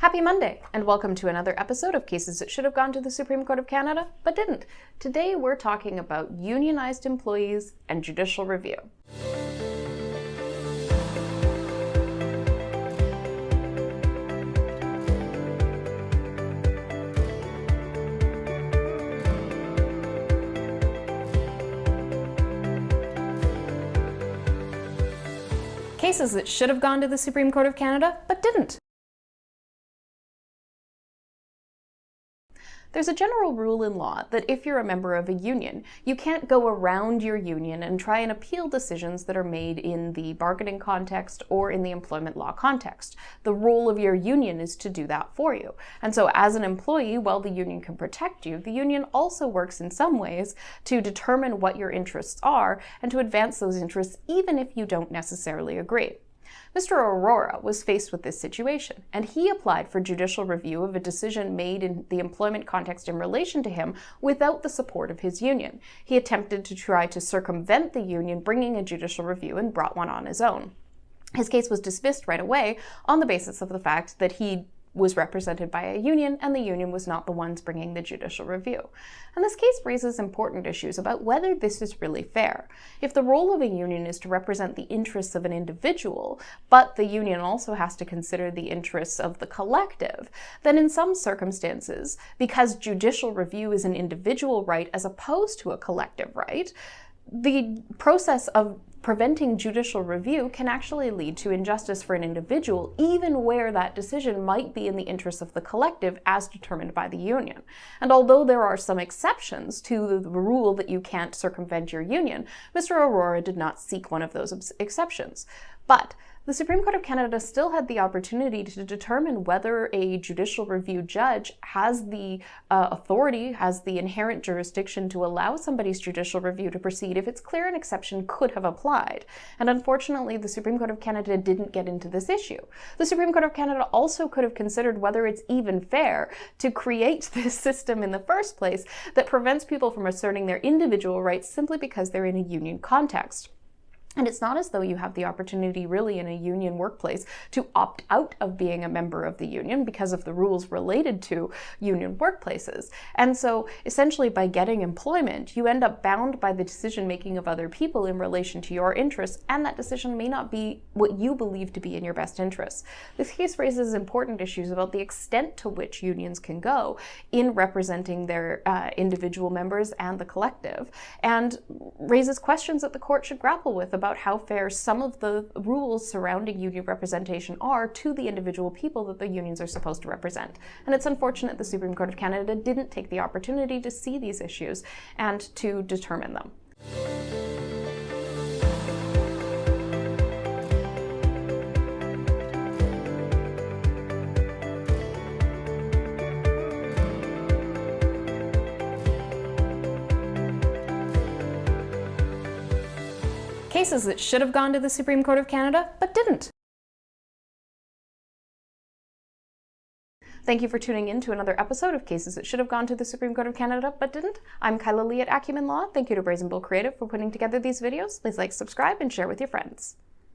Happy Monday, and welcome to another episode of Cases That Should Have Gone to the Supreme Court of Canada, but didn't. Today we're talking about unionized employees and judicial review. Cases that should have gone to the Supreme Court of Canada, but didn't. There's a general rule in law that if you're a member of a union, you can't go around your union and try and appeal decisions that are made in the bargaining context or in the employment law context. The role of your union is to do that for you. And so as an employee, while the union can protect you, the union also works in some ways to determine what your interests are and to advance those interests even if you don't necessarily agree. Mr. Aurora was faced with this situation, and he applied for judicial review of a decision made in the employment context in relation to him without the support of his union. He attempted to try to circumvent the union, bringing a judicial review, and brought one on his own. His case was dismissed right away on the basis of the fact that he was represented by a union, and the union was not the ones bringing the judicial review. And this case raises important issues about whether this is really fair. If the role of a union is to represent the interests of an individual, but the union also has to consider the interests of the collective, then in some circumstances, because judicial review is an individual right as opposed to a collective right, the process of preventing judicial review can actually lead to injustice for an individual, even where that decision might be in the interests of the collective as determined by the union. And although there are some exceptions to the rule that you can't circumvent your union, Mr. Aurora did not seek one of those exceptions. But the Supreme Court of Canada still had the opportunity to determine whether a judicial review judge has the authority, has the inherent jurisdiction to allow somebody's judicial review to proceed if it's clear an exception could have applied. And unfortunately, the Supreme Court of Canada didn't get into this issue. The Supreme Court of Canada also could have considered whether it's even fair to create this system in the first place that prevents people from asserting their individual rights simply because they're in a union context. And it's not as though you have the opportunity really in a union workplace to opt out of being a member of the union because of the rules related to union workplaces. And so essentially by getting employment, you end up bound by the decision making of other people in relation to your interests, and that decision may not be what you believe to be in your best interests. This case raises important issues about the extent to which unions can go in representing their individual members and the collective, and raises questions that the court should grapple with about how fair some of the rules surrounding union representation are to the individual people that the unions are supposed to represent. And it's unfortunate the Supreme Court of Canada didn't take the opportunity to see these issues and to determine them. Cases that should have gone to the Supreme Court of Canada, but didn't. Thank you for tuning in to another episode of Cases That Should Have Gone to the Supreme Court of Canada, but didn't. I'm Kyla Lee at Acumen Law. Thank you to Brazen Bull Creative for putting together these videos. Please like, subscribe, and share with your friends.